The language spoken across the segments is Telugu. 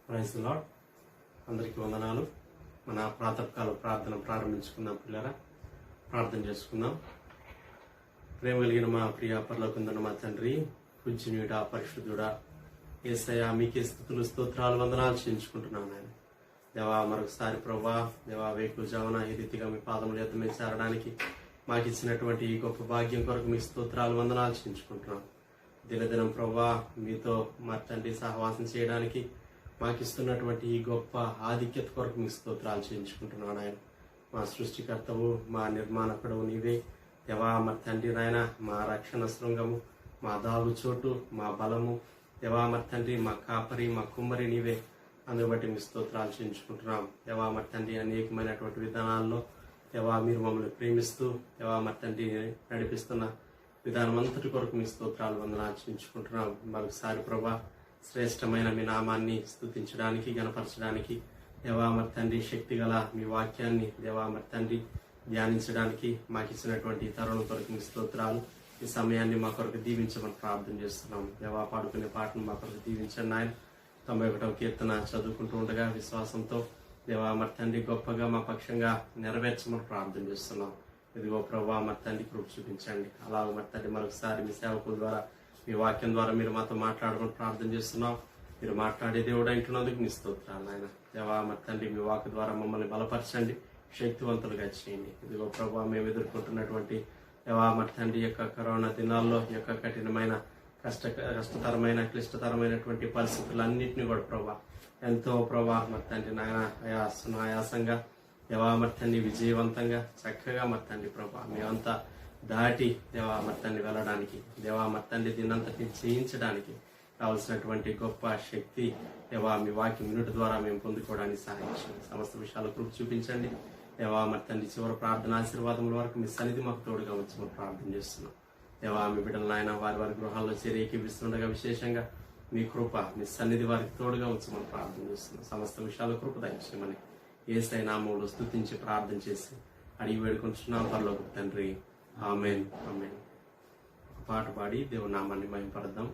Praise the lord. అందరికీ వందనాలు. మన ప్రాతకాల ప్రార్థన ప్రారంభించుకుందాం. పిల్లరా, ప్రార్థన చేసుకుందాం. ప్రేమ కలిగిన మా ప్రియ పరలోకమున్న మా తండ్రి, పూజ్యుడా, పరిశుద్ధుడా, యేసయ్యా, మీకే స్తుతులు స్తోత్రాలు వందనాలు చేయించుకుంటున్నాను. ఆయన దేవా, మరొకసారి ప్రభా దేవా, వేకుజామున ఈ రీతిగా మీ పాదములు ఎత్తమే చేరడానికి మాకు ఇచ్చినటువంటి ఈ గొప్ప భాగ్యం కొరకు మీ స్తోత్రాలు వందనాలు చేయించుకుంటున్నాం. దినదినం ప్రభా మీతో మా తండ్రి సహవాసం చేయడానికి మాకు ఇస్తున్నటువంటి ఈ గొప్ప ఆధిక్యత కొరకు మీ స్తోత్రాలు చేయించుకుంటున్నాను. ఆయన మా సృష్టికర్తవు, మా నిర్మాణకుడు నీవే దేవా. మా తండ్రి నాయన, మా రక్షణ శృంగము, మా దాగు చోటు, మా బలము దేవా. మా తండ్రి, మా కాపరి, మా కుమ్మరి నీవే. అందుకు బట్టి మీ స్తోత్రాలు చేయించుకుంటున్నాం. దేవా మా తండ్రి, అనేకమైనటువంటి విధానాల్లో దేవా మీరు మమ్మల్ని ప్రేమిస్తూ దేవా మా తండ్రి నడిపిస్తున్న విధానం అంతటి కొరకు మీ స్తోత్రాలు వందనాలు చేయించుకుంటున్నాం. మరొకసారి ప్రభా శ్రేష్టమైన మీ నామాన్ని స్తుతించడానికి, గణపరచడానికి దేవా మరి తండ్రి, శక్తి గల మీ వాక్యాన్ని దేవా మరి తండ్రి ధ్యానించడానికి మాకు ఇచ్చినటువంటి తరుణం కొరకు మీ స్తోత్రాలు. ఈ సమయాన్ని మా కొరకు దీవించమని ప్రార్థన చేస్తున్నాం. దేవా, పాడుకునే పాటను మా కొరకు దీవించండి. ఆయన 91వ కీర్తన చదువుకుంటూ ఉండగా విశ్వాసంతో దేవా మరి తండ్రి గొప్పగా మా పక్షంగా నెరవేర్చమని ప్రార్థన చేస్తున్నాం. ఇదిగో ప్రభా మరి తండ్రి కృప చూపించండి. అలాగే మరి తండ్రి మరొకసారి మీ సేవకుల ద్వారా మీ వాక్యం ద్వారా మీరు మాతో మాట్లాడమని ప్రార్థన చేస్తున్నాం. మీరు మాట్లాడే దేవుడు అంటున్నందుకు మీ స్తోత్రాలు ఆయన దేవా మరి తండ్రి. మీ వాక్య ద్వారా మమ్మల్ని బలపరచండి, శక్తివంతులుగా చేయండి. ఇదిగో ప్రభా, మేము ఎదుర్కొంటున్నటువంటి దేవా మరి తండ్రి యొక్క కరోనా దినాల్లో యొక్క కఠినమైన కష్టతరమైన క్లిష్టతరమైనటువంటి పరిస్థితులన్నింటినీ కూడా ప్రభా ఎంతో ప్రభా మరి తండ్రి నాయన ఆయాసంగా దేవా మరి తండ్రి విజయవంతంగా చక్కగా మరి తండ్రి ప్రభా మేమంతా దాటి దేవా మరి తండ్రి వెళ్ళడానికి దేవా మరి తండ్రి దీన్నంతటిని చేయించడానికి కావలసినటువంటి గొప్ప శక్తి దేవా మీ వాక్యం మినిట్ ద్వారా మేము పొందుకోవడానికి సహాయించండి. సమస్త విషయాలు కృప చూపించండి దేవా మరి తండ్రి. చివరి ప్రార్థన ఆశీర్వాదముల వరకు మీ సన్నిధి మాకు తోడుగా ఉంచమని ప్రార్థన చేస్తున్నాం. దేవా మీ బిడ్డలు నాయన వారి వారి గృహాల్లో చేరి ఏకీపిస్తుండగా విశేషంగా మీ కృప మీ సన్నిధి వారికి తోడుగా ఉంచమని ప్రార్థన చేస్తున్నాం. సమస్త విషయాలు కృప దయచేయమని యేసయ్య నామములో స్తుతించి ప్రార్థన చేసి అడిగి వేడుకుంటున్నాం పరలోకపు తండ్రి. ఆమేన్, ఆమేన్. ఒక పాట పాడి దేవుని నామాన్ని మహిమపడదాం.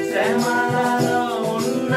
శ్రమలలో ఉన్న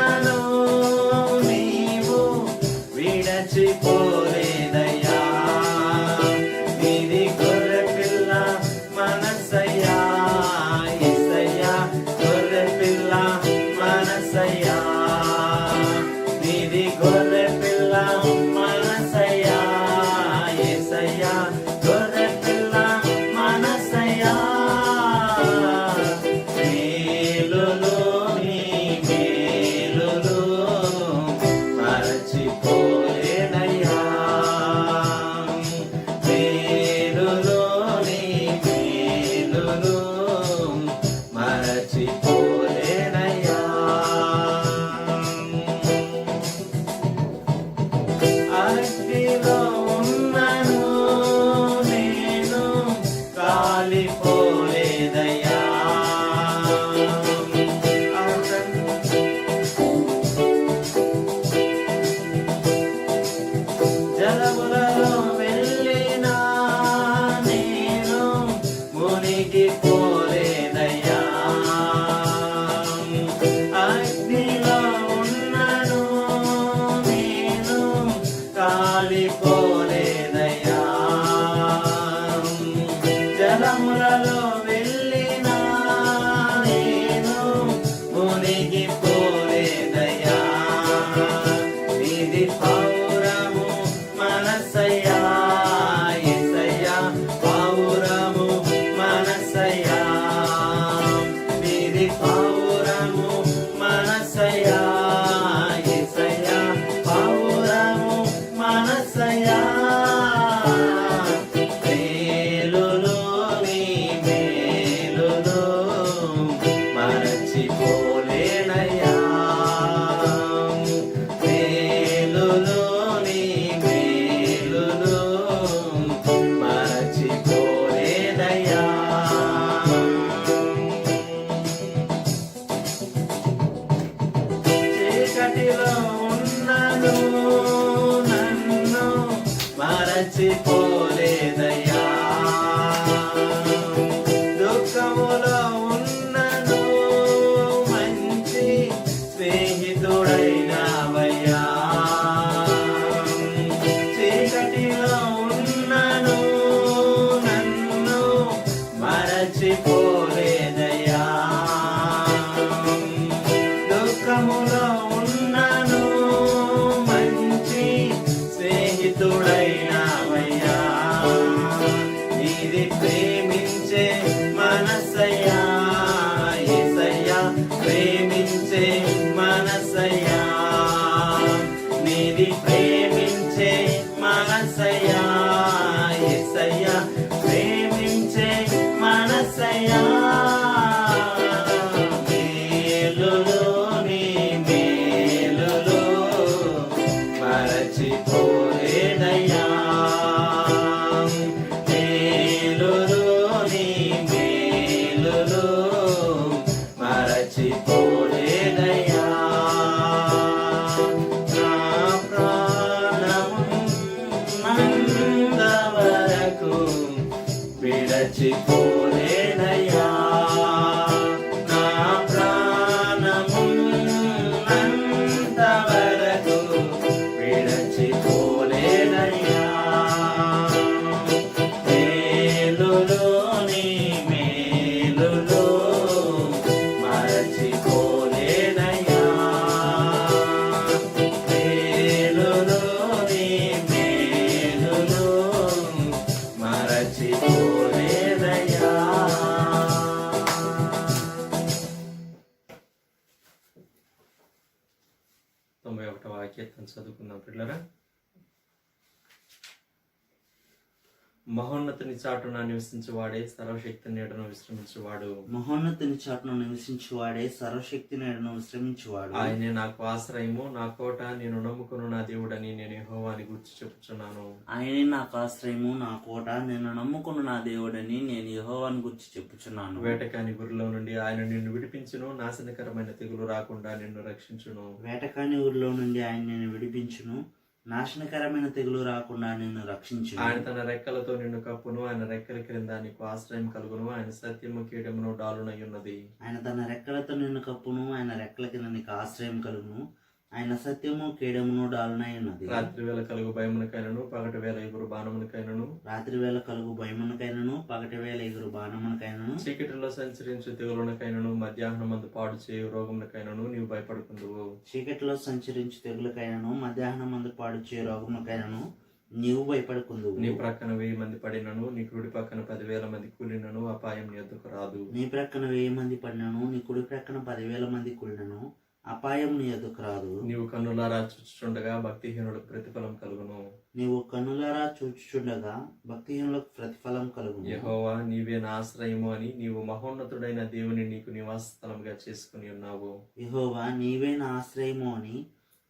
చీకటిలో ఉన్నను నన్ను మరచిపోలేదయ్యా, దుఃఖములో ఉన్నను మంచి స్నేహితుడైనావయ్యా, చీకటిలో ఉన్నను నన్ను మరచిపోలేదయ్యా, దుఃఖములో ఉన్నను మంచి స్నేహితుడైనావయ్యా, ఇది ప్రేమించే మనసయ్యా, యేసయ్యా ప్రేమించే మనసయ్యా, నీది ప్రేమించే మనసయ్యా, యేసయ్యా ప్రేమించే మనసయ్యా, మేలులో నీ మేలులో మరచిపోలేదయ్యా, మేలులో నీ మేలులో మరచిపోలేదయ్యా, నా ప్రాణము నందవరకు విడచిపోలేదయ్యా, నా ప్రాణము నందవరకు విడచిపోలేదయ్యా, మేలులో నీ మేలులో మరచిపోలేదయ్యా, మేలులో నీ మేలులో మరచిపోలేదయ్యా. 91వ కీర్తన చదువుకుందాం పిల్లరా. మహోన్నతుని చాటున నివసించువాడే సర్వశక్తి నీడను విశ్రమించువాడు, మహోన్నతుని చాటును నివసించువాడే సర్వశక్తి నీడను విశ్రమించువాడు, ఆయనే నాకు ఆశ్రయము నా కోట, నేను నమ్ముకును నా దేవుడని నేను యెహోవాని గురించి చెప్పుచున్నాను. ఆయనే నాకు ఆశ్రయము నా కోట, నేను నమ్ముకున్న నా దేవుడని నేను యెహోవాను గురించి చెప్పుచున్నాను. వేటకాని గురిలో నుండి ఆయన నిన్ను విడిపించును, నాశనకరమైన తెగులు రాకుండా నిన్ను రక్షించును. వేటకాని ఊరిలో నుండి ఆయన నేను విడిపించును, నాశనకరమైన తెగులు రాకుండా నిన్ను రక్షించును. ఆయన తన రెక్కలతో నిన్ను కప్పును, ఆయన రెక్కల క్రింద నీకు ఆశ్రయం కలుగును, ఆయన సత్యము కీడమును డాలునై ఉన్నది. ఆయన తన రెక్కలతో నిన్ను కప్పును, ఆయన రెక్కల కింద నీకు ఆశ్రయం కలుగును, ఆయన సత్యము కేడమును డాలునై ఉన్నది. రాత్రి వేళ కలుగు భయమునకైనను పగటి వేళ ఎగురు బాణమునకైనను, రాత్రి వేళ కలుగు భయమునకైనను పగటి వేళ ఎగురు బాణమునకైనను, చీకటిలో సంచరించు తెగులునకైనను మధ్యాహ్నం మందు పాడు చేయు రోగమునకైనను నీవు భయపడుకుందువు. చీకటిలో సంచరించు తెగులకైనను మధ్యాహ్నం మందు పాడు చే రోగమునకైనను నీవు భయపడుకుందువు. నీ ప్రక్కన 1000 మంది పడినను, నీ కుడి పక్కన 10,000 మంది కూలినను అపాయం నీ ఎద్దుకు రాదు. నీ ప్రక్కన 1000 మంది పడినను, నీ కుడి ప్రక్కన 10,000 మంది కూలినను అపాయం నీ ఎదుకు రాదు. నీవు కన్నులారా చూచుచుండగా భక్తిహీనులకు ప్రతిఫలం కలుగును. నీవు కన్నులారా చూచుచుండగా భక్తిహీనులకు ప్రతిఫలం కలుగును. యెహోవా నీవే నా ఆశ్రయము అని నీవు మహోన్నతుడైన దేవుని నీకు నివాస స్థలముగా చేసుకుని ఉన్నావు. యెహోవా నీవే నా ఆశ్రయము అని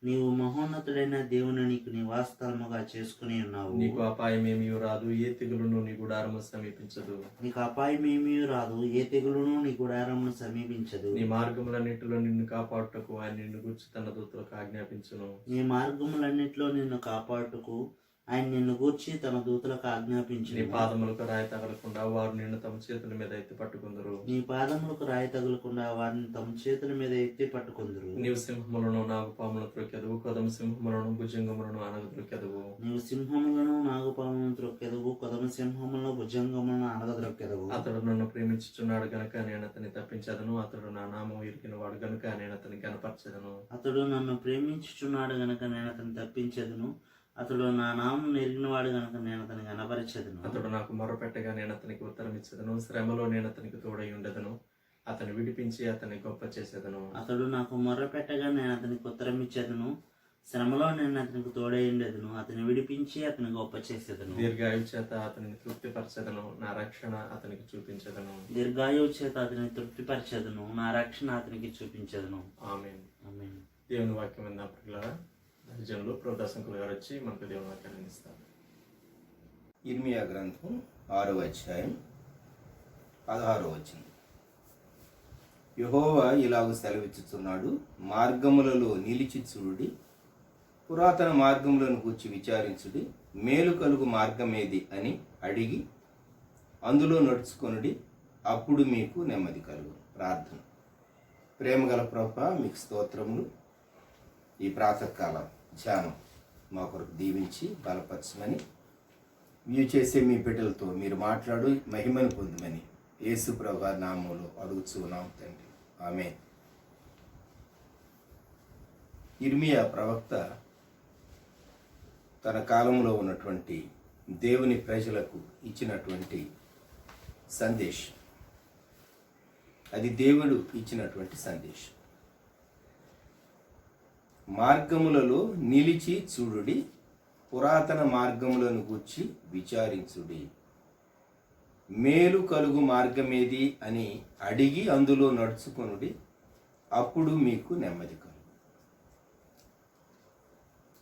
నీవు మహోన్నతుడైన దేవుని నీకు నివాసస్థలముగా చేసుకుని ఉన్నావు. నీకు అపాయమేమీ రాదు, ఏ తెగులును నీ గుడారము సమీపించదు. నీకు అపాయమేమీ రాదు, ఏ తెగులును నీ గుడారమును సమీపించదు. నీ మార్గములన్నిటిలో నిన్ను కాపాడుటకు ఆయన నిన్ను గూర్చి తన దూతలకు ఆజ్ఞాపించును. నీ మార్గములన్నిటిలో నిన్ను కాపాడుటకు ఆయన నిన్ను గూర్చి తన దూతలకు ఆజ్ఞాపించును. నీ పాదములకు రాయి తగలకుండా వారు నిన్ను తమ చేతుల మీద ఎత్తి పట్టుకుందరు. నీ పాదములకు రాయి తగలకుండా వారిని తమ చేతుల మీద ఎత్తి పట్టుకుందరు. నీవు సింహములను నాగుపాములను త్రొక్కెదవు, కొదమ సింహములను భుజంగములను అనగద్రొక్కెదవు. నీవు సింహములను నాగుపాములను త్రొక్కెదవు, కొదమ సింహములను భుజంగములను అనగద్రొక్కెదవు. అతడు నన్ను ప్రేమించుచున్నాడు గనుక నేను అతన్ని తప్పించదను, అతడు నా నామం ఎరిగిన వాడు గనుక నేను అతన్ని గనపరచెదను. అతడు నన్ను ప్రేమించుచున్నాడు గనుక నేను అతన్ని తప్పించెదను, అతడు నా నామం ఎరిగినవాడు గనుక నేను అతన్ని కనపరచెదను. అతడు నాకు మొర్రపెట్టగా నేను అతనికి ఉత్తరం ఇచ్చేదను, శ్రమలో నేను అతనికి తోడై ఉండెదను, అతన్ని విడిపించి అతన్ని గొప్ప చేసేదను. అతడు నాకు మొర్రపెట్టగా నేను అతనికి ఉత్తరం ఇచ్చేదను, శ్రమలో నేను అతనికి తోడై ఉండేదను, అతన్ని విడిపించి అతని గొప్ప చేసేదను. దీర్ఘాయువు చేత అతనిని తృప్తిపరచెదను, నా రక్షణ అతనికి చూపించదను. దీర్ఘాయువు చేత అతని తృప్తిపరచెదను, నా రక్షణ అతనికి చూపించదను. ఆమేన్. ఆమేన్. దేవుని వాక్యం విన్న పిల్లల జనులు ప్రదర్శకులు గారు వచ్చి మనకు దేవుని వాక్యాన్ని అందిస్తారు. ఇర్మియా గ్రంథం 6వ అధ్యాయం 16వ వచనం. యెహోవా ఇలాగు సెలవిచ్చుచున్నాడు, మార్గములలో నిలిచి చూడుడి, పురాతన మార్గములను గూర్చి విచారించుడి, మేలు కలుగు మార్గమేది అని అడిగి అందులో నడుచుకొనుడి, అప్పుడు మీకు నెమ్మది కలుగు. ప్రార్థన. ప్రేమగల ప్రభువా, మీకు స్తోత్రములు. ఈ ప్రాతకాల ధ్యానం మా కొరకు దీవించి బలపరచమని, వ్యూ చేసే మీ బిడ్డలతో మీరు మాట్లాడు మహిమను పొందమని యేసు ప్రభువా నామములో అడుగుచున్నాం తండ్రి. ఆమేన్. ఇర్మియా ప్రవక్త తన కాలంలో ఉన్నటువంటి దేవుని ప్రజలకు ఇచ్చినటువంటి సందేశం, అది దేవుడు ఇచ్చినటువంటి సందేశం. మార్గములలో నిలిచి చూడుడి, పురాతన మార్గములను గూర్చి విచారించుడి, మేలు కలుగు మార్గమేది అని అడిగి అందులో నడుచుకొనుడి, అప్పుడు మీకు నెమ్మది కలుగు.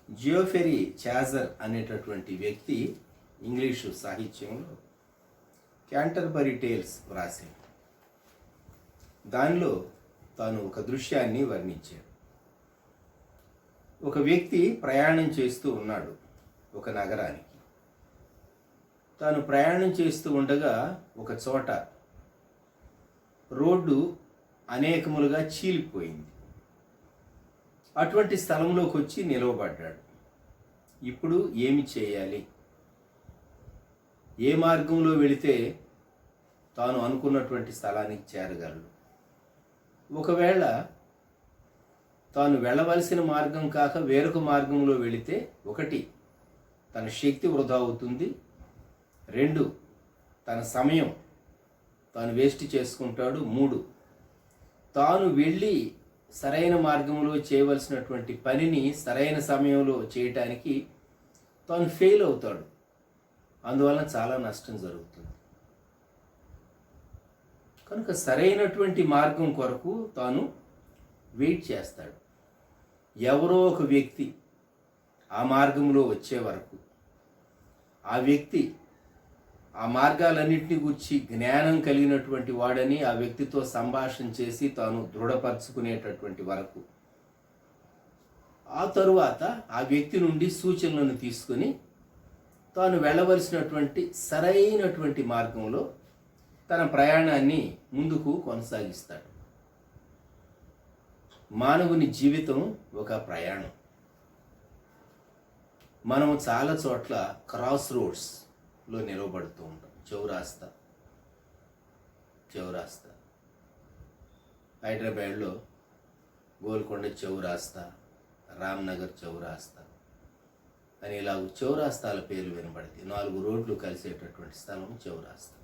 జియోఫెరీ చాజర్ అనేటటువంటి వ్యక్తి ఇంగ్లీషు సాహిత్యంలో క్యాంటర్బరీ టేల్స్ వ్రాసాడు. దానిలో తాను ఒక దృశ్యాన్ని వర్ణించాడు. ఒక వ్యక్తి ప్రయాణం చేస్తూ ఉన్నాడు ఒక నగరానికి. తాను ప్రయాణం చేస్తూ ఉండగా ఒక చోట రోడ్డు అనేకములుగా చీలిపోయింది. అటువంటి స్థలంలోకి వచ్చి నిలవబడ్డాడు. ఇప్పుడు ఏమి చేయాలి? ఏ మార్గంలో వెళితే తాను అనుకున్నటువంటి స్థలానికి చేరగలడు? ఒకవేళ తాను వెళ్ళవలసిన మార్గం కాక వేరొక మార్గంలో వెళితే, ఒకటి, తన శక్తి వృధా అవుతుంది, రెండు, తన సమయం తాను వేస్ట్ చేసుకుంటాడు, మూడు, తాను వెళ్ళి సరైన మార్గంలో చేయవలసినటువంటి పనిని సరైన సమయంలో చేయటానికి తాను ఫెయిల్ అవుతాడు. అందువలన చాలా నష్టం జరుగుతుంది. కనుక సరైనటువంటి మార్గం కొరకు తాను వెయిట్ చేస్తాడు. ఎవరో ఒక వ్యక్తి ఆ మార్గంలో వచ్చే వరకు ఆ వ్యక్తి ఆ మార్గాలన్నింటినీ గురించి జ్ఞానం కలిగినటువంటి వాడని ఆ వ్యక్తితో సంభాషణ చేసి తాను దృఢపరచుకునేటటువంటి వరకు, ఆ తరువాత ఆ వ్యక్తి నుండి సూచనలను తీసుకొని తాను వెళ్ళవలసినటువంటి సరైనటువంటి మార్గంలో తన ప్రయాణాన్ని ముందుకు కొనసాగిస్తాడు. మానవుని జీవితం ఒక ప్రయాణం. మనం చాలా చోట్ల క్రాస్ రోడ్స్లో నిలవబడుతూ ఉంటాం. చౌరాస్తా హైదరాబాద్లో గోల్కొండ చౌరాస్తా, రామ్నగర్ చౌరాస్తా అని ఇలా చౌరాస్తాల పేర్లు వినబడతాయి. 4 రోడ్లు కలిసేటటువంటి స్థలం చౌరాస్తా.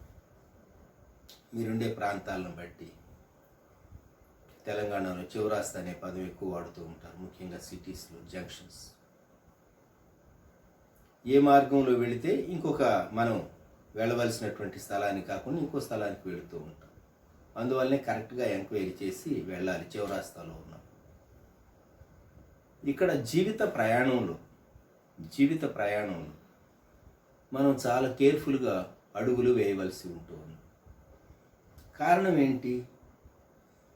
మీరుండే ప్రాంతాలను బట్టి తెలంగాణలో చౌరాస్తా అనే పదం ఎక్కువ వాడుతూ ఉంటారు, ముఖ్యంగా సిటీస్లో జంక్షన్స్. ఏ మార్గంలో వెళితే ఇంకొక మనం వెళ్ళవలసినటువంటి స్థలానికి కాకుండా ఇంకో స్థలానికి వెళుతూ ఉంటాం. అందువల్లనే కరెక్ట్గా ఎంక్వైరీ చేసి వెళ్ళాలి చౌరాస్తాలో ఉన్నాం. ఇక్కడ జీవిత ప్రయాణంలో మనం చాలా కేర్ఫుల్గా అడుగులు వేయవలసి ఉంటుంది. కారణం ఏంటి?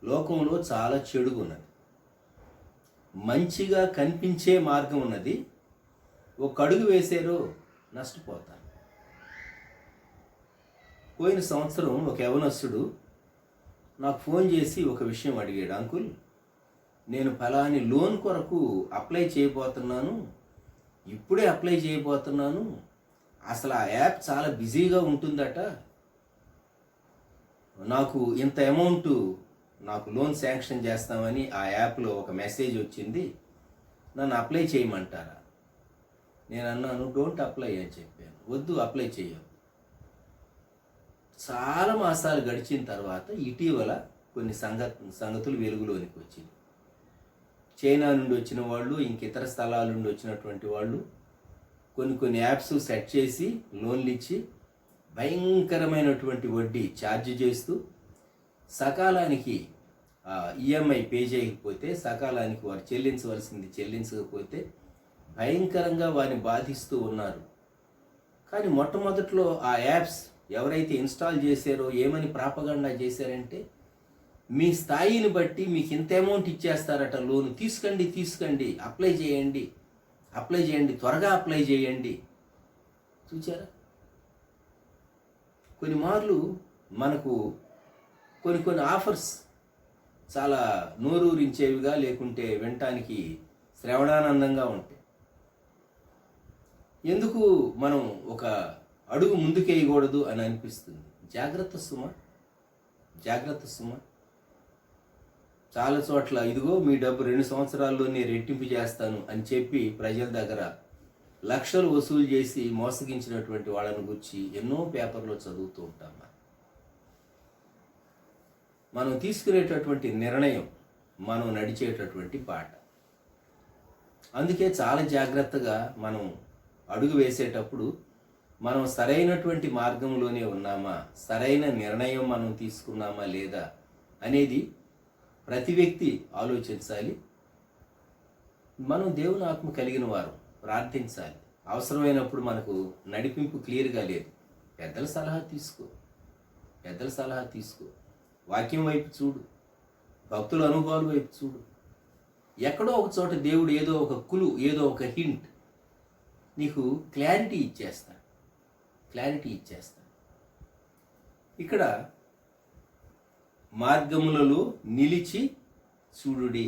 లోకంలో చాలా చెడు ఉన్నది, మంచిగా కనిపించే మార్గం ఉన్నది. ఒక అడుగు వేసారో నష్టపోతారు. పోయిన సంవత్సరం ఒక యవనస్తుడు నాకు ఫోన్ చేసి ఒక విషయం అడిగాడు. అంకుల్, నేను ఫలాని లోన్ కొరకు అప్లై చేయబోతున్నాను, ఇప్పుడే అప్లై చేయబోతున్నాను, అసలు ఆ యాప్ చాలా బిజీగా ఉంటుందట, నాకు ఇంత అమౌంట్ నాకు లోన్ శాంక్షన్ చేస్తామని ఆ యాప్లో ఒక మెసేజ్ వచ్చింది, నన్ను అప్లై చేయమంటారా? నేను అన్నాను, డోంట్ అప్లై అని చెప్పాను. వద్దు, అప్లై చేయవు. చాలా మాసాలు గడిచిన తర్వాత ఇటీవల కొన్ని సంగతులు వెలుగులోనికి వచ్చింది. చైనా నుండి వచ్చిన వాళ్ళు, ఇంకితర స్థలాల నుండి వచ్చినటువంటి వాళ్ళు కొన్ని యాప్స్ సెట్ చేసి లోన్లు ఇచ్చి భయంకరమైనటువంటి వడ్డీ ఛార్జ్ చేస్తూ సకాలానికి ఈఎంఐ పే చేయకపోతే, సకాలానికి వారు చెల్లించకపోతే భయంకరంగా వారిని బాధిస్తూ ఉన్నారు. కానీ మొట్టమొదట్లో ఆ యాప్స్ ఎవరైతే ఇన్స్టాల్ చేశారో ఏమని ప్రాపగండా చేశారంటే, మీ స్థాయిని బట్టి మీకు ఇంత అమౌంట్ ఇచ్చేస్తారట లోన్, తీసుకోండి, అప్లై చేయండి, త్వరగా అప్లై చేయండి. చూచారా? కొన్ని మార్లు మనకు కొన్ని ఆఫర్స్ చాలా నోరూరించేవిగా, లేకుంటే వినటానికి శ్రవణానందంగా ఉంటాయి. ఎందుకు మనం ఒక అడుగు ముందుకేయకూడదు అని అనిపిస్తుంది. జాగ్రత్త సుమ. చాలా చోట్ల ఇదిగో మీ డబ్బు 2 సంవత్సరాల్లోనే రెట్టింపు చేస్తాను అని చెప్పి ప్రజల దగ్గర లక్షలు వసూలు చేసి మోసగించినటువంటి వాళ్ళని గురించి ఎన్నో పేపర్లో చదువుతూ ఉంటాం. మనం తీసుకునేటటువంటి నిర్ణయం మనం నడిచేటటువంటి బాట. అందుకే చాలా జాగ్రత్తగా మనం అడుగు వేసేటప్పుడు మనం సరైనటువంటి మార్గంలోనే ఉన్నామా, సరైన నిర్ణయం మనం తీసుకున్నామా లేదా అనేది ప్రతి వ్యక్తి ఆలోచించాలి. మనం దేవుని ఆత్మ కలిగిన వారు, ప్రార్థించాలి. అవసరమైనప్పుడు మనకు నడిపింపు క్లియర్గా లేదు, పెద్దల సలహా తీసుకో, వాక్యం వైపు చూడు, భక్తుల అనుభవాల వైపు చూడు. ఎక్కడో ఒక చోట దేవుడు ఏదో ఒక క్లూ, ఏదో ఒక హింట్ నీకు క్లారిటీ ఇచ్చేస్తాడు. ఇక్కడ మార్గములలో నిలిచి చూడుడి.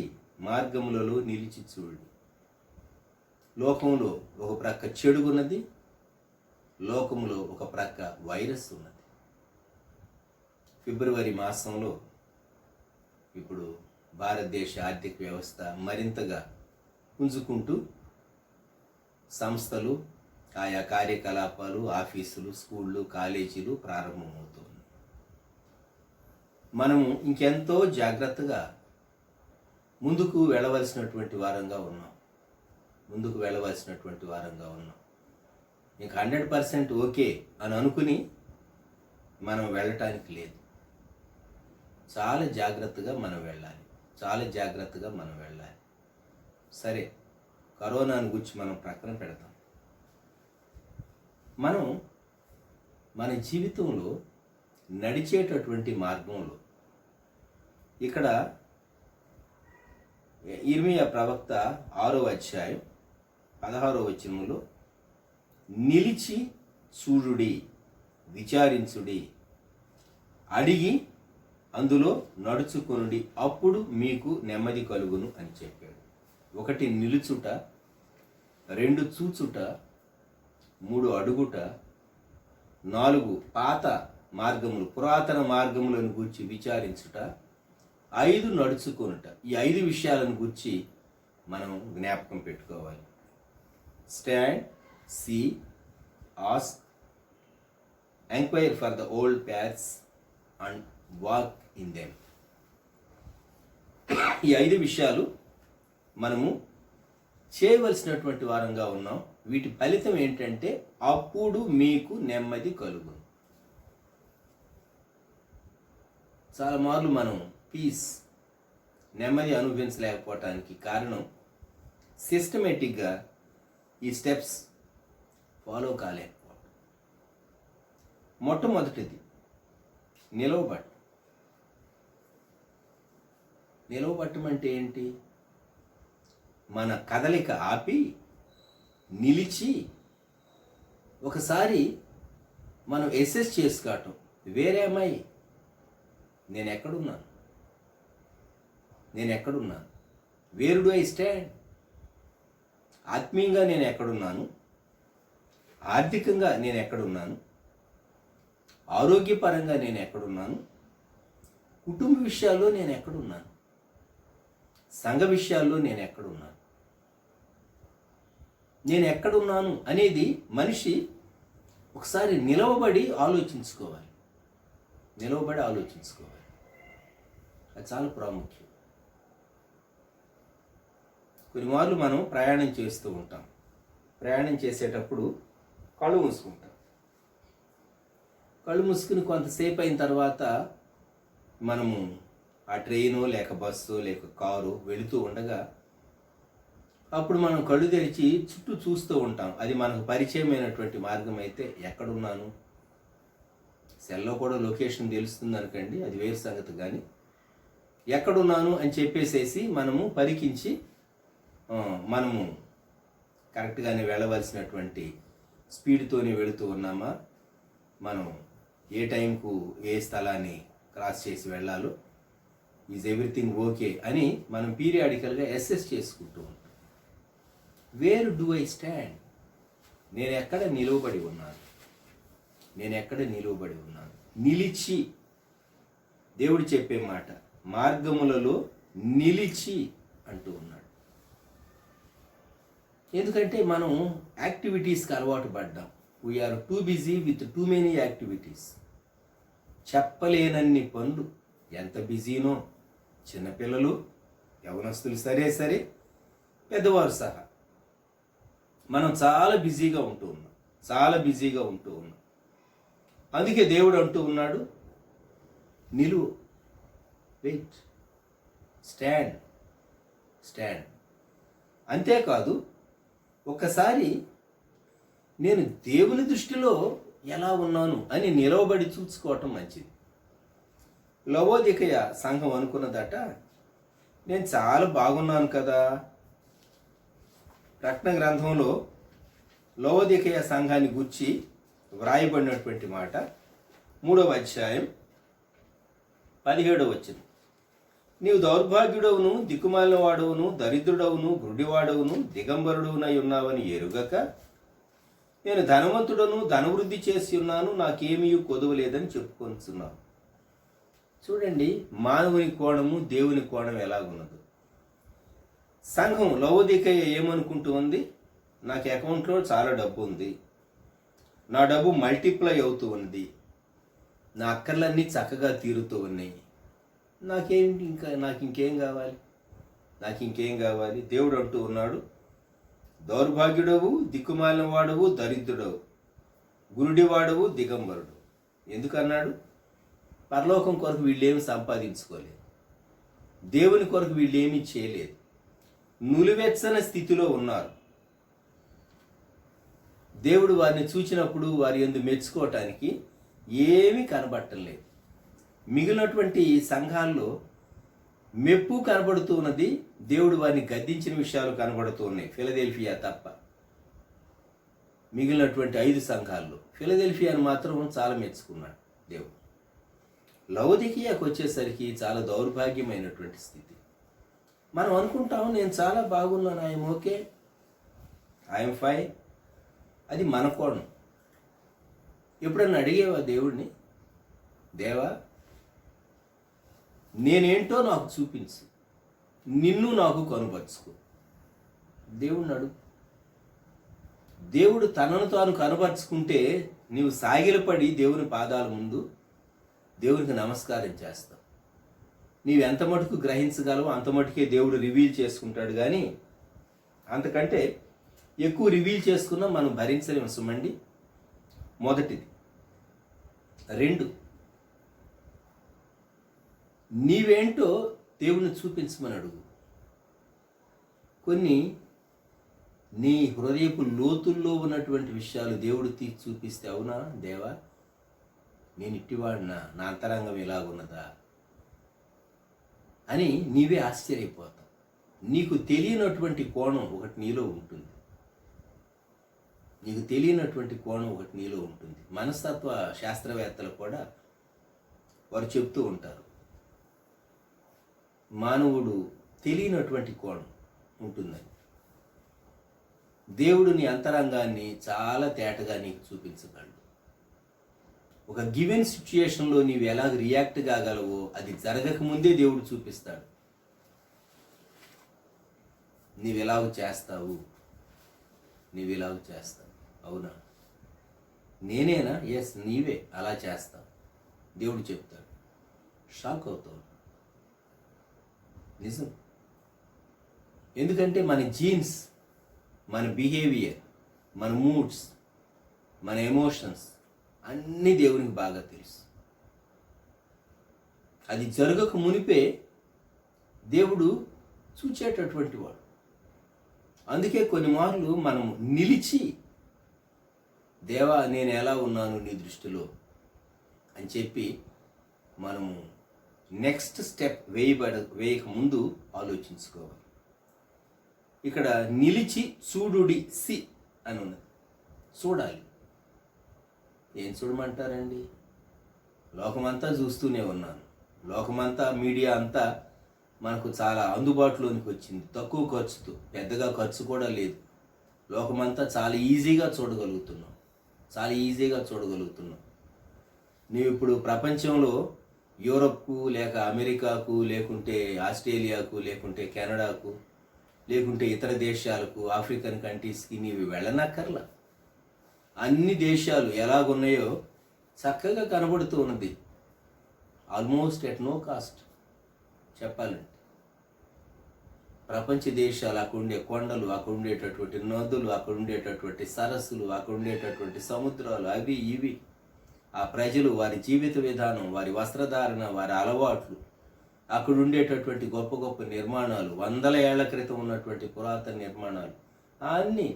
లోకంలో ఒక ప్రక్క చెడుగున్నది, లోకంలో ఒక ప్రక్క వైరస్ ఉన్నది. ఫిబ్రవరి మాసంలో ఇప్పుడు భారతదేశ ఆర్థిక వ్యవస్థ మరింతగా పుంజుకుంటూ సంస్థలు, ఆయా కార్యకలాపాలు, ఆఫీసులు, స్కూళ్ళు, కాలేజీలు ప్రారంభమవుతుంది. మనము ఇంకెంతో జాగ్రత్తగా ముందుకు వెళ్ళవలసినటువంటి వారంగా ఉన్నాం. ఇంకా 100% ఓకే అని అనుకుని మనం వెళ్ళటానికి లేదు. చాలా జాగ్రత్తగా మనం వెళ్ళాలి. సరే, కరోనాను గురించి మనం ప్రక్కన పెడతాం. మనం మన జీవితంలో నడిచేటటువంటి మార్గంలో ఇక్కడ ఇర్మియా ప్రవక్త 6వ అధ్యాయం 16వ వచనంలో నిలిచి చూడుడి, విచారించుడి, అడిగి అందులో నడుచుకొనుడి, అప్పుడు మీకు నెమ్మది కలుగును అని చెప్పాడు. 1 నిలుచుట, 2 చూచుట, 3 అడుగుట, 4 పాత మార్గములు, పురాతన మార్గములను గూర్చి విచారించుట, 5 నడుచుకొనుట. ఈ 5 విషయాలను గూర్చి మనం జ్ఞాపకం పెట్టుకోవాలి. Stand, see, ask, enquire for the old paths and walk in them. ఈ 5 విషయాలు మనము చేయవలసినటువంటి వారంగా ఉన్నాం. వీటి ఫలితం ఏంటంటే అప్పుడు మీకు నెమ్మది కలుగును. చాలా మార్లు మనం నెమ్మది అనుభవించలేకపోవటానికి కారణం సిస్టమేటిక్గా ఈ స్టెప్స్ ఫాలో కాలేకపోవడం. మొట్టమొదటిది నిలవబట్టం అంటే ఏంటి? మన కదలిక ఆపి నిలిచి ఒకసారి మనం అసెస్ చేసుకోవటం. వేరేమాయి నేను ఎక్కడున్నాను? Where do I stand? ఆత్మీయంగా నేను ఎక్కడున్నాను? ఆర్థికంగా నేను ఎక్కడున్నాను? ఆరోగ్యపరంగా నేను ఎక్కడున్నాను? కుటుంబ విషయాల్లో నేను ఎక్కడున్నాను? సంఘ విషయాల్లో నేను ఎక్కడున్నాను అనేది మనిషి ఒకసారి నిలవబడి ఆలోచించుకోవాలి. అది చాలా ప్రాముఖ్యం. కొన్ని మార్లు మనం ప్రయాణం చేస్తూ ఉంటాం. ప్రయాణం చేసేటప్పుడు కళ్ళు మూసుకుని కొంతసేపు అయిన తర్వాత మనము ఆ ట్రైను లేక బస్సు లేక కారు వెళుతూ ఉండగా అప్పుడు మనం కళ్ళు తెరిచి చుట్టూ చూస్తూ ఉంటాం. అది మనకు పరిచయమైనటువంటి మార్గం అయితే ఎక్కడున్నాను? సెల్లో కూడా లొకేషన్ తెలుస్తుంది అనుకోండి, అది వేరు సంగతి. కానీ ఎక్కడున్నాను అని చెప్పేసేసి మనము పరికించి మనము కరెక్ట్గానే వెళ్ళవలసినటువంటి స్పీడ్తోనే వెళుతూ ఉన్నామా, మనం ఏ టైంకు ఏ స్థలాన్ని క్రాస్ చేసి వెళ్ళాలో, ఈజ్ ఎవ్రీథింగ్ ఓకే అని మనం పీరియాడికల్గా అసెస్ చేసుకుంటూ ఉంటాం. Where do I stand? నేను ఎక్కడ నిలువబడి ఉన్నాను? నిలిచి, దేవుడు చెప్పే మాట, మార్గములలో నిలిచి అంటూ ఉన్నాడు. ఎందుకంటే మనం యాక్టివిటీస్కి అలవాటు పడ్డాం. We're too busy with too many activities. చెప్పలేనన్ని పనులు. ఎంత బిజీనో, చిన్నపిల్లలు, యవనస్తులు సరే పెద్దవారు సహా మనం చాలా బిజీగా ఉంటూ ఉన్నాం. అందుకే దేవుడు అంటూ ఉన్నాడు, నిలువు, వెయిట్, స్టాండ్. అంతేకాదు, ఒక్కసారి నేను దేవుని దృష్టిలో ఎలా ఉన్నాను అని నిలవబడి చూసుకోవటం మంచిది. లవోదికయ సంఘం అనుకున్నదట, నేను చాలా బాగున్నాను కదా. ప్రకటన గ్రంథంలో లవోదికయ సంఘాన్ని గురించి వ్రాయబడినటువంటి మాట 3వ అధ్యాయం 17వ వచనం. నీవు దౌర్భాగ్యుడవును, దిక్కుమాలిన వాడవును, దరిద్రుడవును, గుడ్డివాడవును, దిగంబరుడునై ఉన్నావని ఎరుగక, నేను ధనవంతుడను, ధనవృద్ధి చేసి ఉన్నాను, నాకేమీ కొదవలేదని చెప్పుకొస్తున్నాను. చూడండి, మానవుని కోణము, దేవుని కోణం ఎలాగున్నదో. సంఘం లవోదికయ ఏమనుకుంటూ ఉంది? నాకు అకౌంట్లో చాలా డబ్బు ఉంది, నా డబ్బు మల్టిప్లై అవుతూ ఉంది, నా అక్కర్లన్నీ చక్కగా తీరుతూ ఉన్నాయి, నాకు ఇంకేం కావాలి? దేవుడు అంటూ ఉన్నాడు, దౌర్భాగ్యుడవు, దిక్కుమాలిన వాడవు, దరిద్రుడవు, గురుడివాడవు, దిగంబరుడు. ఎందుకన్నాడు? పరలోకం కొరకు వీళ్ళేమి సంపాదించుకోలేదు, దేవుని కొరకు వీళ్ళేమీ చేయలేదు, నులివెచ్చని స్థితిలో ఉన్నారు. దేవుడు వారిని చూచినప్పుడు వారి యందు మెచ్చుకోవటానికి ఏమీ కనబట్టలేదు. మిగిలినటువంటి సంఘాల్లో మెప్పు కనబడుతూ ఉన్నది, దేవుడు వారిని గద్దించిన విషయాలు కనబడుతూ ఉన్నాయి, ఫిలదెల్ఫియా తప్ప. మిగిలినటువంటి 5 సంఘాల్లో ఫిలదెల్ఫియాను మాత్రం చాలా మెచ్చుకున్నాడు దేవుడు. లవోదికయాకు వచ్చేసరికి చాలా దౌర్భాగ్యమైనటువంటి స్థితి. మనం అనుకుంటాం, నేను చాలా బాగున్నాను, ఐఎమ్ ఓకే, ఐఎమ్ ఫైన్. అది మన కోణం. ఎప్పుడన్నా అడిగేవా దేవుడిని, దేవా నేనేంటో నాకు చూపించు, నిన్ను నాకు కనుపరుచుకో? దేవుడిని అడుగు. దేవుడు తనను తాను కనపరుచుకుంటే నీవు సాగిలపడి దేవుని పాదాల ముందు దేవునికి నమస్కారం చేస్తావు. నీవు ఎంత మటుకు గ్రహించగలవో అంత మటుకే దేవుడు రివీల్ చేసుకుంటాడు. కానీ అంతకంటే ఎక్కువ రివీల్ చేసుకున్నా మనం భరించలేము సుమండి. మొదటిది. 2, నీవేంటో దేవుని చూపించమని అడుగు. కొన్ని నీ హృదయపు లోతుల్లో ఉన్నటువంటి విషయాలు దేవుడు తీసి చూపిస్తే, అవునా దేవా, నేను ఇట్టివాడినా, నా అంతరంగం ఎలాగున్నదా అని నీవే ఆశ్చర్యపోతావు. నీకు తెలియనటువంటి కోణం ఒకటి నీలో ఉంటుంది. మనస్తత్వ శాస్త్రవేత్తలు కూడా వారు చెప్తూ ఉంటారు, మానవుడు తెలియనటువంటి కోణం ఉంటుందని. దేవుడు నీ అంతరంగాన్ని చాలా తేటగా నీకు చూపించగలడు. ఒక గివెన్ సిచ్యుయేషన్లో నీవు ఎలాగ రియాక్ట్ కాగలవో అది జరగకముందే దేవుడు చూపిస్తాడు. నీవెలాగ చేస్తావు. అవునా, నేనేనా? ఎస్, నీవే అలా చేస్తావు. దేవుడు చెప్తాడు, షాక్ అవుతావు. నిజం. ఎందుకంటే మన జీన్స్, మన బిహేవియర్, మన మూడ్స్, మన ఎమోషన్స్ అన్నీ దేవునికి బాగా తెలుసు. అది జరగక మునిపే దేవుడు చూచేటటువంటి వాడు. అందుకే కొన్ని మార్లు మనం నిలిచి, దేవా నేను ఎలా ఉన్నాను నీ దృష్టిలో అని చెప్పి మనము నెక్స్ట్ స్టెప్ వేయక ముందు ఆలోచించుకోవాలి. ఇక్కడ నిలిచి చూడుడి సి అని ఉన్నది. చూడాలి. ఏం చూడమంటారండి? లోకమంతా చూస్తూనే ఉన్నాను. లోకమంతా, మీడియా అంతా మనకు చాలా అందుబాటులోనికి వచ్చింది. తక్కువ ఖర్చుతో, పెద్దగా ఖర్చు కూడా లేదు. లోకమంతా చాలా ఈజీగా చూడగలుగుతున్నాం. నీవు ఇప్పుడు ప్రపంచంలో యూరప్కు, లేక అమెరికాకు, లేకుంటే ఆస్ట్రేలియాకు, లేకుంటే కెనడాకు, లేకుంటే ఇతర దేశాలకు, ఆఫ్రికన్ కంట్రీస్కి నీవు వెళ్ళనక్కర్లా. అన్ని దేశాలు ఎలాగున్నాయో చక్కగా కనబడుతూ ఉన్నది. ఆల్మోస్ట్ ఎట్ నో కాస్ట్ చెప్పాలంటే. ప్రపంచ దేశాలు, అక్కడ ఉండే కొండలు, అక్కడ ఉండేటటువంటి నదులు, అక్కడ ఉండేటటువంటి సరస్సులు, అక్కడ ఉండేటటువంటి సముద్రాలు, అవి ఇవి, ఆ ప్రజలు, వారి జీవిత విధానం, వారి వస్త్రధారణ, వారి అలవాట్లు, అక్కడ ఉండేటటువంటి గొప్ప గొప్ప నిర్మాణాలు, 100 ఏళ్ల క్రితం ఉన్నటువంటి పురాతన నిర్మాణాలు, అన్నీ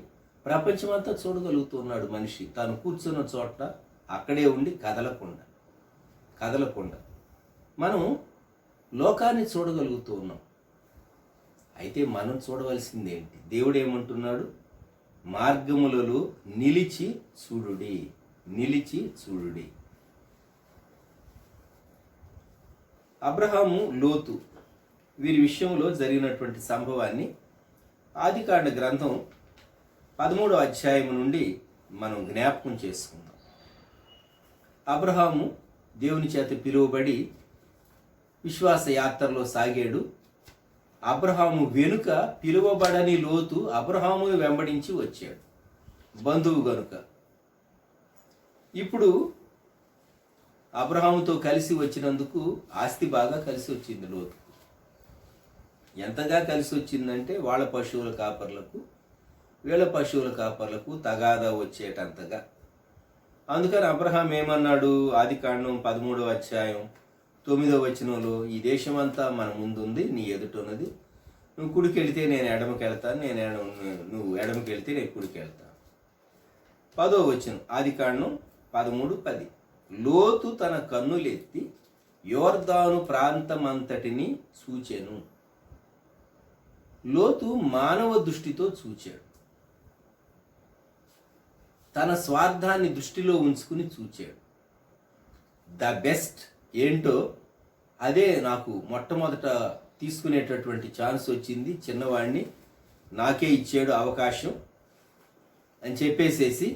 ప్రపంచమంతా చూడగలుగుతున్నాడు మనిషి. తాను కూర్చున్న చోట అక్కడే ఉండి కదలకుండా మనం లోకాన్ని చూడగలుగుతూ ఉన్నాం. అయితే మనం చూడవలసింది ఏంటి? దేవుడు ఏమంటున్నాడు? మార్గములలో నిలిచి చూడుడి. అబ్రహాము, లోతు వీరి విషయంలో జరిగినటువంటి సంభవాన్ని ఆదికాండ గ్రంథం 13వ అధ్యాయం నుండి మనం జ్ఞాపకం చేసుకుందాం. అబ్రహాము దేవుని చేత పిలువబడి విశ్వాస యాత్రలో సాగాడు. అబ్రహాము వెనుక పిలువబడని లోతు అబ్రహామును వెంబడించి వచ్చాడు, బంధువు గనుక. ఇప్పుడు అబ్రహాముతో కలిసి వచ్చినందుకు ఆస్తి బాగా కలిసి వచ్చింది లోతుకు. ఎంతగా కలిసి వచ్చిందంటే వాళ్ళ పశువుల కాపర్లకు, వీళ్ళ పశువుల కాపర్లకు తగాదా వచ్చేటంతగా. అందుకని అబ్రహాం ఏమన్నాడు? ఆదికాండం 13వ అధ్యాయం 9వ వచనంలో, ఈ దేశమంతా మన ముందుంది, నీ ఎదుటున్నది. నువ్వు కుడికి వెళితే నేను ఎడమకి వెళ్తాను, నువ్వు ఎడమకి వెళితే నేను కుడికి వెళ్తాను. 10వ వచనం, ఆదికాండం 13:10. లోతు తన కన్నులెత్తి యోర్దాను ప్రాంతమంతటిని చూచెను. లోతు మానవ దృష్టితో చూచాడు. తన స్వార్థాన్ని దృష్టిలో ఉంచుకుని చూచాడు. ద బెస్ట్ ఏంటో అదే నాకు మొట్టమొదట తీసుకునేటటువంటి ఛాన్స్ వచ్చింది, చిన్నవాడిని నాకే ఇచ్చాడు అవకాశం అని చెప్పేసేసి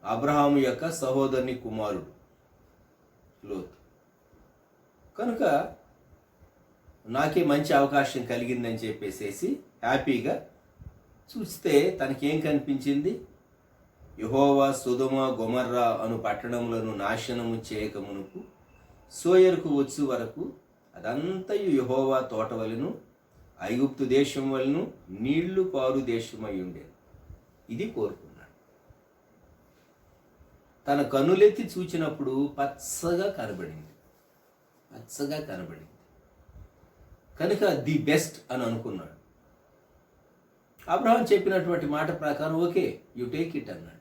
అబ్రహాము యొక్క సహోదరుని కుమారుడు లోతు. కనుక నాకే మంచి అవకాశం కలిగిందని చెప్పేసేసి హ్యాపీగా చూస్తే తనకేం కనిపించింది? యెహోవా సొదొమ గొమర్రా అను పట్టణములను నాశనము చేయకమునుపు సోయరుకు వచ్చు వరకు అదంతయు యెహోవా తోట వలెను, ఐగుప్తు దేశం వలెను నీళ్లు పారు దేశమై ఉండేది. ఇది కోరుకున్నాడు. తన కన్నులెత్తి చూచినప్పుడు పచ్చగా కనబడింది. కనుక ది బెస్ట్ అని అనుకున్నాడు. అబ్రహాం చెప్పినటువంటి మాట ప్రకారం ఓకే, యు టేక్ ఇట్ అన్నాడు.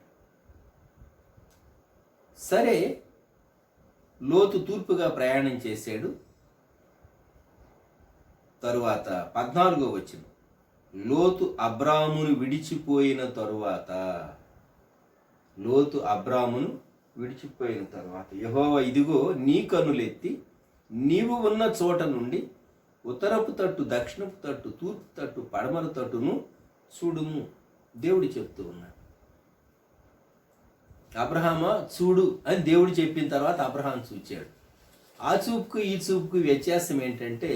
సరే, లోతు తూర్పుగా ప్రయాణం చేశాడు. తరువాత 14వ వచనం, లోతు అబ్రామును విడిచిపోయిన తరువాత యెహోవా ఇదిగో నీ కన్నులెత్తి నీవు ఉన్న చోట నుండి ఉత్తరపు తట్టు, దక్షిణపు తట్టు, తూర్పు తట్టు, పడమర తట్టును చూడుము. దేవుడు చెప్తూ ఉన్నాడు. అబ్రహామా చూడు అని దేవుడు చెప్పిన తర్వాత అబ్రహాం చూచాడు. ఆ చూపుకు ఈ చూపుకు వ్యత్యాసం ఏంటంటే,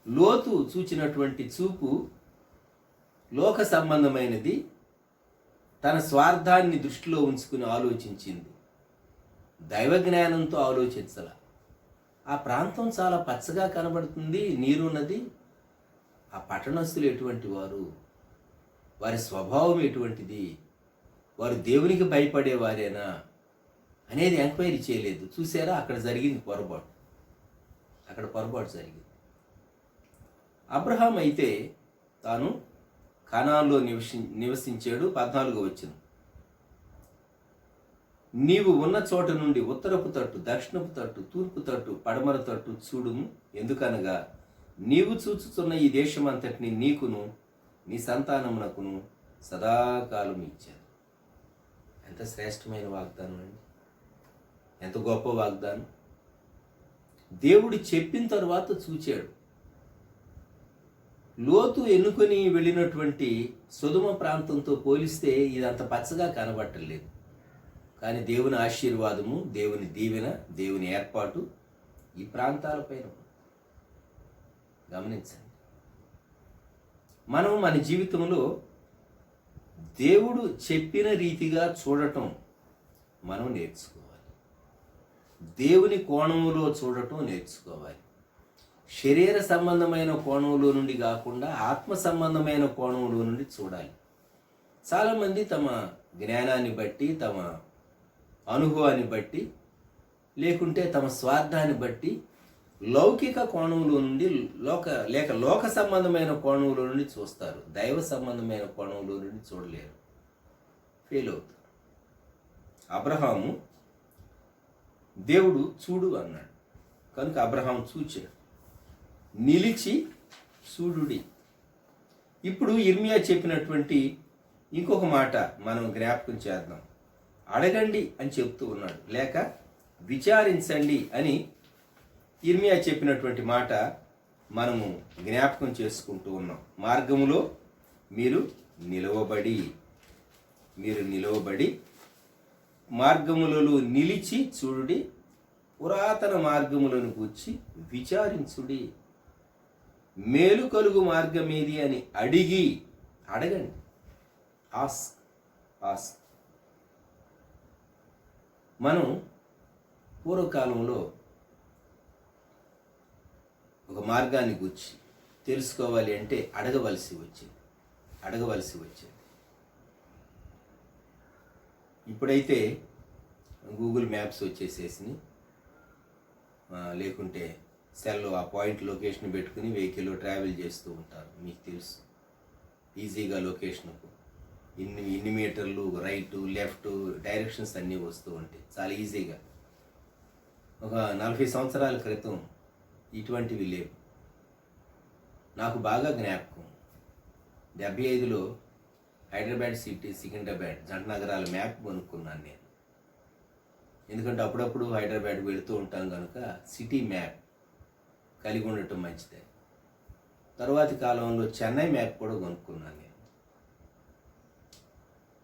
లోతు చూచినటువంటి చూపు లోక సంబంధమైనది, తన స్వార్థాన్ని దృష్టిలో ఉంచుకుని ఆలోచించింది, దైవ జ్ఞానంతో ఆలోచించాల. ఆ ప్రాంతం చాలా పచ్చగా కనబడుతుంది, నీరున్నది. ఆ పట్టణస్థులు ఎటువంటి వారు, వారి స్వభావం ఎటువంటిది, వారు దేవునికి భయపడేవారేనా అనేది ఎంక్వైరీ చేయలేదు. చూసారా, అక్కడ జరిగింది పొరపాటు. జరిగింది. అబ్రహాం అయితే తాను కనాన్లో నివసించాడు. 14వ వచనం, నీవు ఉన్న చోట నుండి ఉత్తరపు తట్టు, దక్షిణపు తట్టు, తూర్పు తట్టు, పడమర తట్టు చూడుము. ఎందుకనగా నీవు చూచుతున్న ఈ దేశమంతటిని నీకును నీ సంతానమునకును సదాకాలం ఇచ్చాను. ఎంత శ్రేష్టమైన వాగ్దానం అండి! ఎంత గొప్ప వాగ్దానం! దేవుడు చెప్పిన తర్వాత చూచాడు. లోతు ఎన్నుకొని వెళ్ళినటువంటి సొదొమ ప్రాంతంతో పోలిస్తే ఇదంత పచ్చగా కనబట్టలేదు. కానీ దేవుని ఆశీర్వాదము, దేవుని దీవెన, దేవుని ఏర్పాటు ఈ ప్రాంతాలపైన గమనించండి. మనం మన జీవితంలో దేవుడు చెప్పిన రీతిగా చూడటం మనం నేర్చుకోవాలి. దేవుని కోణములో చూడటం నేర్చుకోవాలి. శరీర సంబంధమైన కోణంలో నుండి కాకుండా ఆత్మ సంబంధమైన కోణంలో నుండి చూడాలి. చాలామంది తమ జ్ఞానాన్ని బట్టి, తమ అనుభవాన్ని బట్టి, లేకుంటే తమ స్వార్థాన్ని బట్టి లౌకిక కోణంలో నుండి లోక సంబంధమైన కోణంలో నుండి చూస్తారు. దైవ సంబంధమైన కోణంలో నుండి చూడలేరు, ఫెయిల్ అవుతారు. అబ్రహాము దేవుడు చూడు అన్నాడు కనుక అబ్రహాం చూచాడు. నిలిచి చూడుడి. ఇప్పుడు ఇర్మియా చెప్పినటువంటి ఇంకొక మాట మనం జ్ఞాపకం చేద్దాం. అడగండి అని చెప్తూ ఉన్నాడు, లేక విచారించండి అని ఇర్మియా చెప్పినటువంటి మాట మనము జ్ఞాపకం చేసుకుంటూ ఉన్నాం. మార్గములో మీరు నిలవబడి మార్గములలో నిలిచి చూడుడి, పురాతన మార్గములను గూర్చి విచారించుడి. మేలు కలుగు మార్గమేది అని అడగండి. ఆస్క్. మనం పూర్వకాలంలో ఒక మార్గాన్ని గురించి తెలుసుకోవాలి అంటే అడగవలసి వచ్చేది. ఇప్పుడైతే గూగుల్ మ్యాప్స్ వచ్చేసేసి, లేకుంటే సెల్లో ఆ పాయింట్ లొకేషన్ పెట్టుకుని వెహికల్లో ట్రావెల్ చేస్తూ ఉంటారు. మీకు తెలుసు, ఈజీగా లొకేషన్కు ఇన్ని మీటర్లు రైట్ లెఫ్ట్ డైరెక్షన్స్ అన్నీ వస్తూ ఉంటాయి చాలా ఈజీగా. ఒక 40 సంవత్సరాల క్రితం ఇటువంటివి లేవు. నాకు బాగా జ్ఞాపకం, 75లో హైదరాబాద్ సిటీ, సికింద్రాబాద్ జంట నగరాల మ్యాప్ కొనుక్కున్నాను నేను. ఎందుకంటే అప్పుడప్పుడు హైదరాబాద్ వెళుతూ ఉంటాం కనుక సిటీ మ్యాప్ కలిగి ఉండటం మంచిదే. తరువాతి కాలంలో చెన్నై మ్యాప్ కూడా కొనుక్కున్నాను నేను.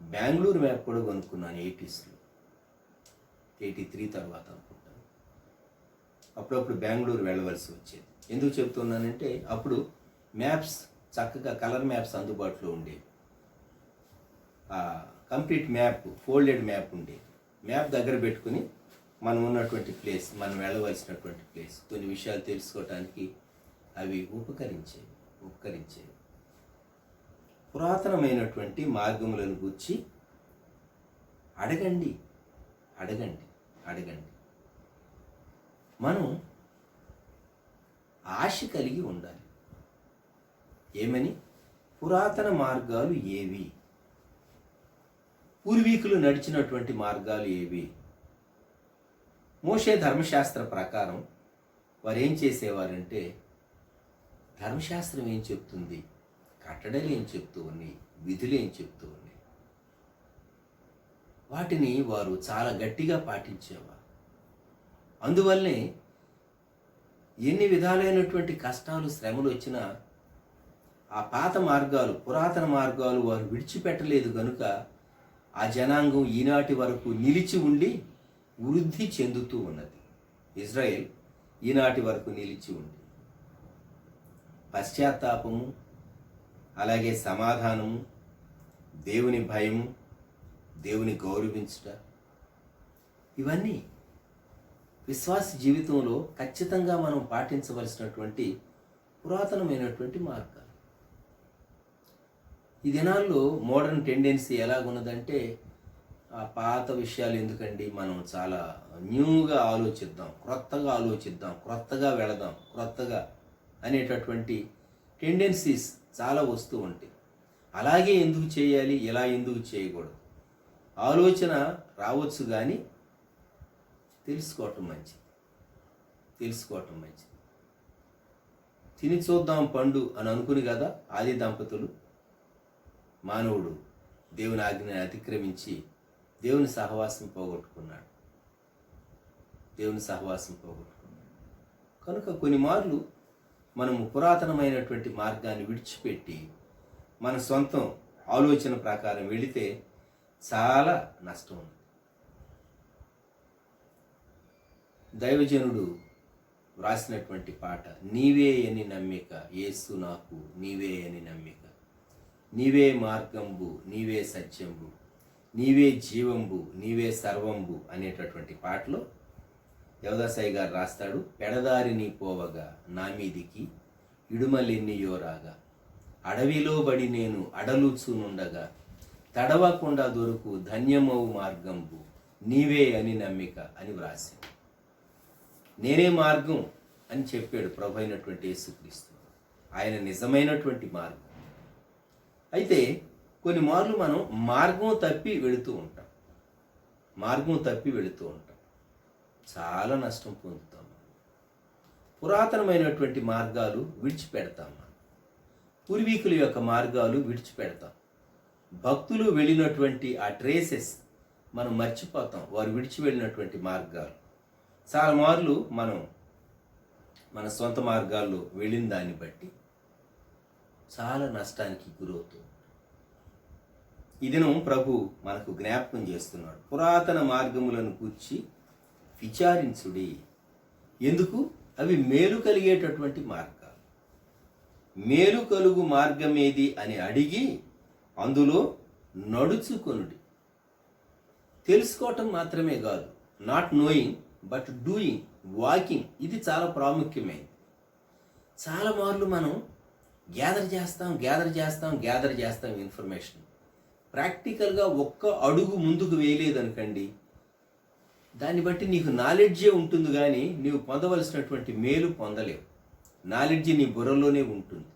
బెంగళూరు మ్యాప్ కూడా కొనుక్కున్నాను 80స్లో, 83 తర్వాత అనుకుంటాను. అప్పుడప్పుడు బెంగళూరు వెళ్ళవలసి వచ్చేది. ఎందుకు చెప్తున్నానంటే అప్పుడు మ్యాప్స్ చక్కగా కలర్ మ్యాప్స్ అందుబాటులో ఉండేవి. కంప్లీట్ మ్యాప్, ఫోల్డెడ్ మ్యాప్ ఉండేది. మ్యాప్ దగ్గర పెట్టుకుని మనం ఉన్నటువంటి ప్లేస్, మనం వెళ్ళవలసినటువంటి ప్లేస్, కొన్ని విషయాలు తెలుసుకోవటానికి అవి ఉపకరించేవి. పురాతనమైనటువంటి మార్గములను గూర్చి అడగండి. మనం ఆశ కలిగి ఉండాలి. ఏమని? పురాతన మార్గాలు ఏవి? పూర్వీకులు నడిచినటువంటి మార్గాలు ఏవి? మోషే ధర్మశాస్త్ర ప్రకారం వారు ఏం చేసేవారంటే, ధర్మశాస్త్రం ఏం చెప్తుంది, కట్టడలు ఏం చెప్తూ ఉన్నాయి, విధులు ఏం చెప్తూ ఉన్నాయి, వాటిని వారు చాలా గట్టిగా పాటించేవారు. అందువల్లనే ఎన్ని విధాలైనటువంటి కష్టాలు, శ్రమలు వచ్చినా ఆ పాత మార్గాలు, పురాతన మార్గాలు వారు విడిచిపెట్టలేదు కనుక ఆ జనాంగం ఈనాటి వరకు నిలిచి ఉండి వృద్ధి చెందుతూ ఉన్నది. ఇజ్రాయెల్ ఈనాటి వరకు నిలిచి ఉంది. పశ్చాత్తాపము, అలాగే సమాధానము, దేవుని భయము, దేవుని గౌరవించుట, ఇవన్నీ విశ్వాస జీవితంలో ఖచ్చితంగా మనం పాటించవలసినటువంటి పురాతనమైనటువంటి మార్గాలు. ఈ దినాల్లో మోడర్న్ టెండెన్సీ ఎలాగున్నదంటే, ఆ పాత విషయాలు ఎందుకండి, మనం చాలా న్యూగా ఆలోచిద్దాం, క్రొత్తగా వెళదాం, క్రొత్తగా అనేటటువంటి టెండెన్సీస్ చాలా వస్తూ ఉంటాయి. అలాగే ఎందుకు చేయాలి, ఇలా ఎందుకు చేయకూడదు? ఆలోచన రావచ్చు కానీ తెలుసుకోవటం మంచిది. తెలుసుకోవటం మంచిది. తిని చూద్దాం పండు అని అనుకుని కదా ఆది దంపతులు, మానవుడు దేవుని ఆజ్ఞని అతిక్రమించి దేవుని సహవాసం పోగొట్టుకున్నాడు. దేవుని సహవాసం పోగొట్టుకున్నాడు. కనుక కొన్ని మార్లు మనము పురాతనమైనటువంటి మార్గాన్ని విడిచిపెట్టి మన సొంతం ఆలోచన ప్రకారం వెళితే చాలా నష్టం ఉంది. దైవజనుడు వ్రాసినటువంటి పాట, నీవే అని నమ్మిక యేసు నాకు నీవే అని నమ్మిక, నీవే మార్గంబు నీవే సత్యంబు నీవే జీవంబు నీవే సర్వంబు అనేటటువంటి పాటలో యోదాసాయి గారు రాస్తాడు, పెడదారిని పోవగా నా మీదికి ఇడుమలెన్నియో రాగా, అడవిలో బడి నేను అడలుచునుండగా, తడవకుండా దొరుకు ధన్యమవు మార్గంబు నీవే అని నమ్మిక అని వ్రాశాడు. నేనే మార్గం అని చెప్పాడు ప్రభు అయినటువంటి యేసుక్రీస్తు. ఆయన నిజమైనటువంటి మార్గం. అయితే కొన్ని మార్లు మనం మార్గం తప్పి వెళుతూ ఉంటాం. చాలా నష్టం పొందుతాం. పురాతనమైనటువంటి మార్గాలు విడిచిపెడతాం. పూర్వీకుల యొక్క మార్గాలు విడిచిపెడతాం. భక్తులు వెళ్ళినటువంటి ఆ ట్రేసెస్ మనం మర్చిపోతాం. వారు విడిచి వెళ్ళినటువంటి మార్గాలు చాలా మార్లు మనం మన సొంత మార్గాల్లో వెళ్ళిన దాన్ని బట్టి చాలా నష్టానికి గురవుతూ ఉంటాం. ఈ దినం ప్రభు మనకు జ్ఞాపకం చేస్తున్నాడు, పురాతన మార్గములను కూర్చి విచారించుడి. ఎందుకు? అవి మేలు కలిగేటటువంటి మార్గాలు. మేలు కలుగు మార్గమేది అని అడిగి అందులో నడుచుకొనుడి. తెలుసుకోవటం మాత్రమే కాదు, not knowing but doing, walking, ఇది చాలా ప్రాముఖ్యమైనది. చాలా మార్లు మనం గ్యాదర్ చేస్తాం ఇన్ఫర్మేషన్. ప్రాక్టికల్గా ఒక్క అడుగు ముందుకు వేయలేదనుకండి, దాన్ని బట్టి నీకు నాలెడ్జే ఉంటుంది కానీ నీవు పొందవలసినటువంటి మేలు పొందలేవు. నాలెడ్జి నీ బుర్రలోనే ఉంటుంది.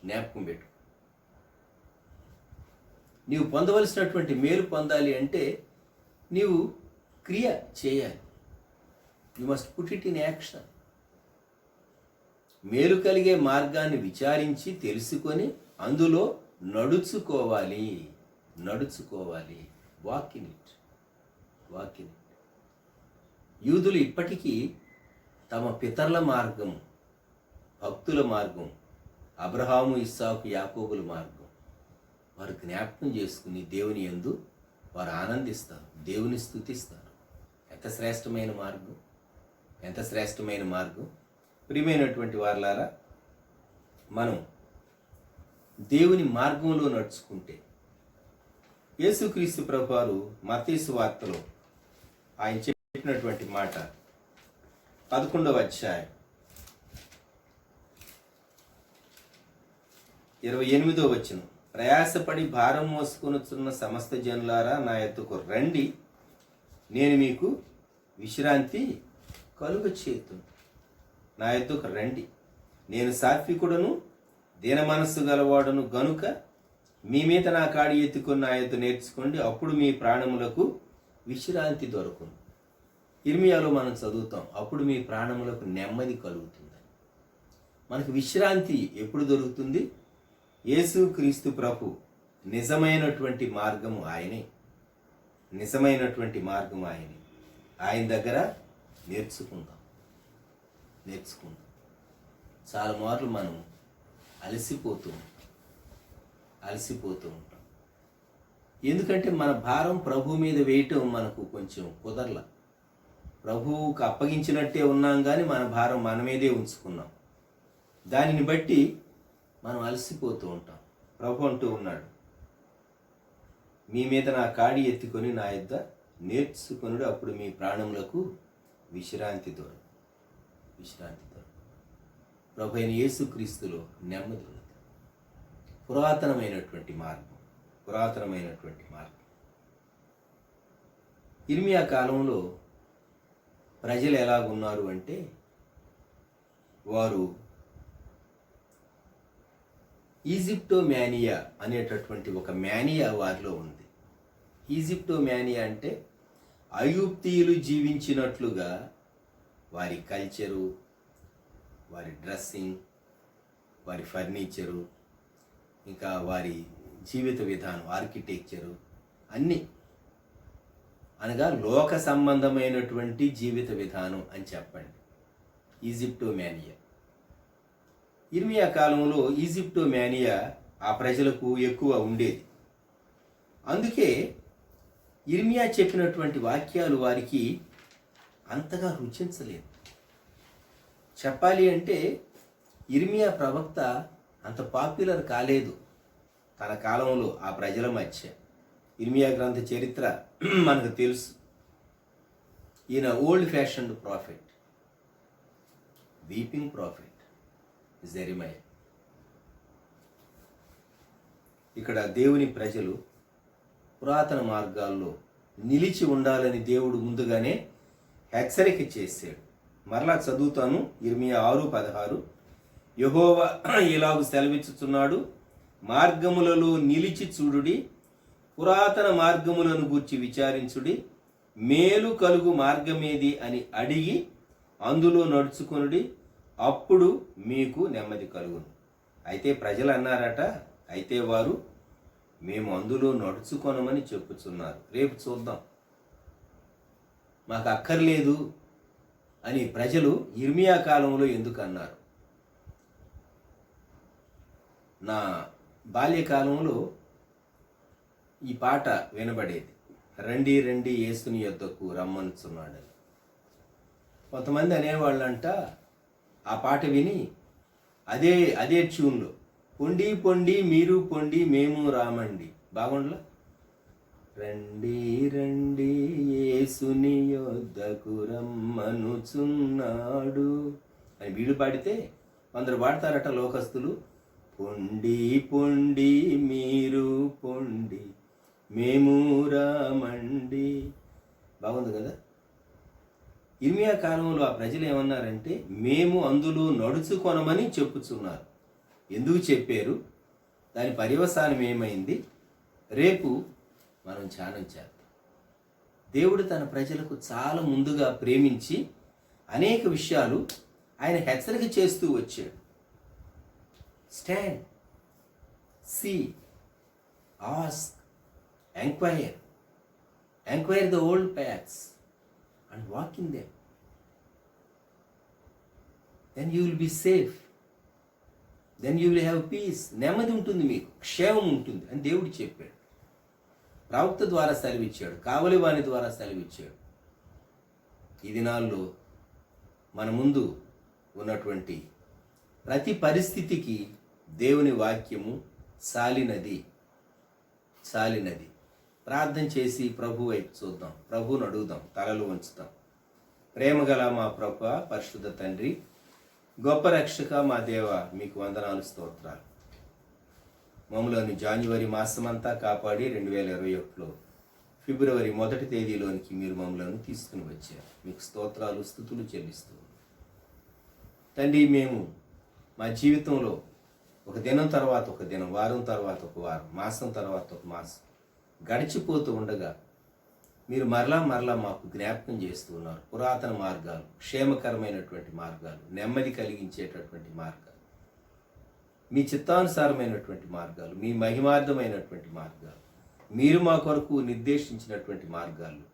జ్ఞాపకం పెట్టు. నీవు పొందవలసినటువంటి మేలు పొందాలి అంటే నీవు క్రియ చేయాలి. You must put it in action. మేలు కలిగే మార్గాన్ని విచారించి తెలుసుకొని అందులో నడుచుకోవాలి. Walk in it. యూదులు ఇప్పటికీ తమ పితరుల మార్గం, భక్తుల మార్గం, అబ్రహాము, ఇస్సాకు, యాకోబుల మార్గం వారు జ్ఞాపకం చేసుకుని దేవుని యందు వారు ఆనందిస్తారు, దేవుని స్తుతిస్తారు. ఎంత శ్రేష్టమైన మార్గం. ప్రియమైనటువంటి వారలారా, మనం దేవుని మార్గంలో నడుచుకుంటే, యేసుక్రీస్తు ప్రభువారు మత్తయి సువార్తలో ఆయన చెప్పినటువంటి మాట 11వ అధ్యాయం 28వ వచనం, ప్రయాసపడి భారం మోసుకొనుచున్న సమస్త జనులారా నా యొద్దకు రండి, నేను మీకు విశ్రాంతి కలుగచేయుదును. నా యొద్దకు రండి, నేను సాత్వికుడను దీన మనస్సు గలవాడును గనుక మీ మీద నా కాడి ఎత్తుకొని నా యొద్ద నేర్చుకోండి, అప్పుడు మీ ప్రాణములకు విశ్రాంతి దొరకును. ఇర్మియాలో మనం చదువుతాం, అప్పుడు మీ ప్రాణములకు నెమ్మది కలుగుతుంది. మనకు విశ్రాంతి ఎప్పుడు దొరుకుతుంది? యేసుక్రీస్తు ప్రభు నిజమైనటువంటి మార్గము ఆయనే. ఆయన దగ్గర నేర్చుకుందాం. చాలా మార్లు మనం అలసిపోతూ ఉంటాం. ఎందుకంటే మన భారం ప్రభు మీద వేయటం మనకు కొంచెం కుదరల. ప్రభువుకు అప్పగించినట్టే ఉన్నాం కానీ మన భారం మన మీదే ఉంచుకున్నాం. దానిని బట్టి మనం అలసిపోతూ ఉంటాం. ప్రభు అంటూ ఉన్నాడు, మీ మీద నా కాడి ఎత్తుకొని నా యొద్ద నేర్చుకొనుడు, అప్పుడు మీ ప్రాణములకు విశ్రాంతి దొరకదు. ప్రభు అయిన యేసుక్రీస్తులో నెమ్మది ఉన్నది. పురాతనమైనటువంటి మార్గం. ఇర్మియా కాలంలో ప్రజలు ఎలాగున్నారు అంటే, వారు ఈజిప్టో మేనియా అనేటటువంటి ఒక మేనియా వారిలో ఉంది. ఈజిప్టోమానియా అంటే ఐగుప్తీయులు జీవించినట్లుగా వారి కల్చరు, వారి డ్రెస్సింగ్, వారి ఫర్నిచరు, ఇంకా వారి జీవిత విధానం, ఆర్కిటెక్చరు అన్నీ అనగా లోక సంబంధమైనటువంటి జీవిత విధానం అని చెప్పండి. ఈజిప్టోమానియా. ఇర్మియా కాలంలో ఈజిప్టోమానియా ఆ ప్రజలకు ఎక్కువ ఉండేది. అందుకే ఇర్మియా చెప్పినటువంటి వాక్యాలు వారికి అంతగా రుచించలేదు. చెప్పాలి అంటే ఇర్మియా ప్రవక్త అంత పాపులర్ కాలేదు తన కాలంలో ఆ ప్రజల మధ్య. ఇర్మియా గ్రంథ చరిత్ర మనకు తెలుసు. ఈయన old fashioned profit, weeping profit is ఇర్మియా. ఇక్కడ దేవుని ప్రజలు పురాతన మార్గాల్లో నిలిచి ఉండాలని దేవుడు ముందుగానే హెచ్చరిక చేశాడు. మరలా చదువుతాను, ఇర్మియా 6:16. యెహోవా ఇలాగు సెలవిచ్చుచున్నాడు, మార్గములలో నిలిచి చూడుడి, పురాతన మార్గములను గూర్చి విచారించుడి, మేలు కలుగు మార్గమేది అని అడిగి అందులో నడుచుకొనుడి, అప్పుడు మీకు నెమ్మది కలుగును. అయితే ప్రజలు అన్నారట, అయితే వారు మేము అందులో నడుచుకొనమని చెప్పుచున్నారు. రేపు చూద్దాం. మాకు అక్కర్లేదు అని ప్రజలు ఇర్మియా కాలంలో ఎందుకు అన్నారు? నా బాల్యకాలంలో ఈ పాట వినబడేది, రండి రండి యేసుని యొద్దకు రమ్మనుచున్నాడని. కొంతమంది అనేవాళ్ళంట ఆ పాట విని అదే ట్యూన్లో పొండి పొండి మీరు పొండి మేము రామండి, బాగుండలా? రండి రండి యేసుని యొద్దకు రమ్మనుచున్నాడు అని వీడు పాడితే కొందరు పాడతారట లోకస్తులు, పొండి పొండి మీరు పొండి మేము రామండి. బాగుంది కదా? ఇర్మియా కాలంలో ఆ ప్రజలు ఏమన్నారంటే మేము అందులో నడుచుకొనమని చెప్పుచున్నారు. ఎందుకు చెప్పారు? దాని పర్యవసానం ఏమైంది? రేపు మనం ధ్యానం చేద్దాం. దేవుడు తన ప్రజలకు చాలా ముందుగా ప్రేమించి అనేక విషయాలు ఆయన హెచ్చరిక చేస్తూ వచ్చాడు. Stand, see, ask, enquire the old paths and walk in them. Then you will be safe. Then you will have peace. నెమ్మది ఉంటుంది, మీకు క్షేమం ఉంటుంది అని దేవుడు చెప్పాడు. ప్రవక్త ద్వారా సెలవిచ్చాడు, కావలి వాణి ద్వారా సెలవిచ్చాడు. ఈ దినాల్లో మన ముందు ఉన్నటువంటి ప్రతి పరిస్థితికి దేవుని వాక్యము సాలినది. ప్రార్థన చేసి ప్రభు వైపు చూద్దాం, ప్రభువును అడుగుదాం, తలలు వంచుతాం. ప్రేమగల మా ప్రభువా, పరిశుద్ధ తండ్రి, గొప్ప రక్షక మా దేవ, మీకు వందనాలు, స్తోత్రాలు. మమ్మల్ని జనవరి మాసమంతా కాపాడి 2021లో ఫిబ్రవరి 1వ తేదీలోనికి మీరు మమ్మల్ని తీసుకుని వచ్చారు. మీకు స్తోత్రాలు, స్తుతులు చెల్లిస్తూ తండ్రి, మేము మా జీవితంలో ఒక దినం తర్వాత ఒక దినం, వారం తర్వాత ఒక వారం, మాసం తర్వాత ఒక మాసం గడిచిపోతూ ఉండగా మీరు మరలా మాకు జ్ఞాపకం చేస్తూ ఉన్నారు. పురాతన మార్గాలు, క్షేమకరమైనటువంటి మార్గాలు, నెమ్మది కలిగించేటటువంటి మార్గాలు, మీ చిత్తానుసారమైనటువంటి మార్గాలు, మీ మహిమార్థమైనటువంటి మార్గాలు, మీరు మా కొరకు నిర్దేశించినటువంటి మార్గాలు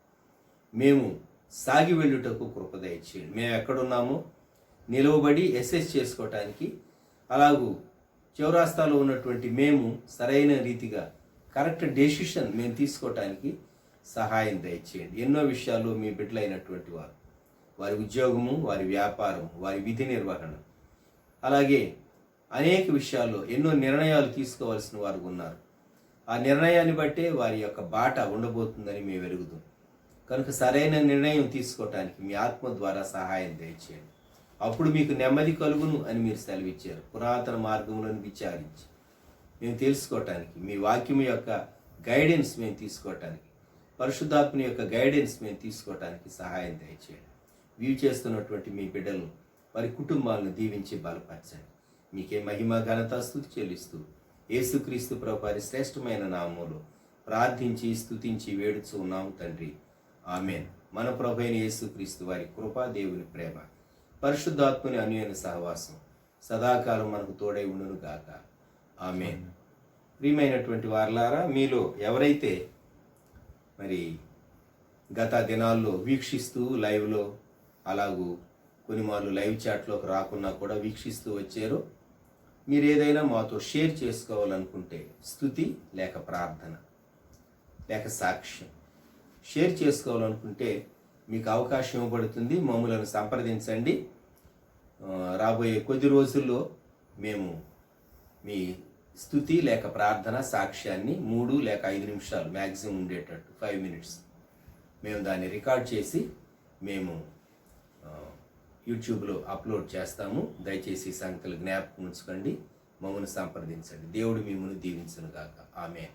మేము సాగి వెళ్ళుటకు కృప దయచేయండి. మేము ఎక్కడున్నామో నిలవబడి ఎస్ఎస్ చేసుకోవటానికి, అలాగూ చౌరాస్తాలో ఉన్నటువంటి మేము సరైన రీతిగా కరెక్ట్ డెసిషన్ మేము తీసుకోవటానికి సహాయం దయచేయండి. ఎన్నో విషయాలు మీ బిడ్డలైనటువంటి వారి ఉద్యోగము, వారి వ్యాపారం, వారి విధి నిర్వహణ, అలాగే అనేక విషయాల్లో ఎన్నో నిర్ణయాలు తీసుకోవాల్సిన వారు ఉన్నారు. ఆ నిర్ణయాన్ని బట్టే వారి యొక్క బాట ఉండబోతుందని మేము ఎరుగుదాం. కనుక సరైన నిర్ణయం తీసుకోవటానికి మీ ఆత్మ ద్వారా సహాయం దయచేయండి. అప్పుడు మీకు నెమ్మది కలుగును అని మీరు సెలవిచ్చారు. పురాతన మార్గములను విచారించి మేము తెలుసుకోవటానికి, మీ వాక్యం యొక్క గైడెన్స్ మేము తీసుకోవటానికి, పరిశుద్ధాత్మ యొక్క గైడెన్స్ మేము తీసుకోవటానికి సహాయం దయచేయండి. వీలు చేస్తున్నటువంటి మీ బిడ్డలను, వారి కుటుంబాలను దీవించి బలపరచండి. మీకే మహిమ, ఘనత, స్తుతి చెల్లిస్తూ యేసుక్రీస్తు ప్రభువారి శ్రేష్టమైన నామములో ప్రార్థించి స్తుతించి వేడుచు ఉన్నాం తండ్రి. ఆమేన్. మన ప్రభువైన యేసుక్రీస్తు వారి కృప, దేవుని ప్రేమ, పరిశుద్ధాత్మని అన్యోన్య సహవాసం సదాకాలం మనకు తోడై ఉండును గాక. ఆమేన్. ప్రియమైనటువంటి వారలారా, మీలో ఎవరైతే మరి గత దినాల్లో వీక్షిస్తూ లైవ్లో అలాగూ కొన్ని మార్లు లైవ్ చాట్లోకి రాకున్నా కూడా వీక్షిస్తూ వచ్చారో, మీరు ఏదైనా మాతో షేర్ చేసుకోవాలనుకుంటే స్తుతి లేక ప్రార్థన లేక సాక్ష్యం షేర్ చేసుకోవాలనుకుంటే మీకు అవకాశం ఇవ్వబడుతుంది. మమ్మలను సంప్రదించండి. రాబోయే కొద్ది రోజుల్లో మేము మీ స్తుతి లేక ప్రార్థన సాక్ష్యాన్ని 3 లేక 5 నిమిషాలు మ్యాక్సిమం ఉండేటట్టు 5 minutes మేము దాన్ని రికార్డ్ చేసి మేము యూట్యూబ్లో అప్లోడ్ చేస్తాము. దయచేసి ఈ సంగతులు జ్ఞాపకం ఉంచుకోండి. మమ్మల్ని సంప్రదించండి. దేవుడు మిమ్మల్ని దీవించును గాక. ఆమేన్.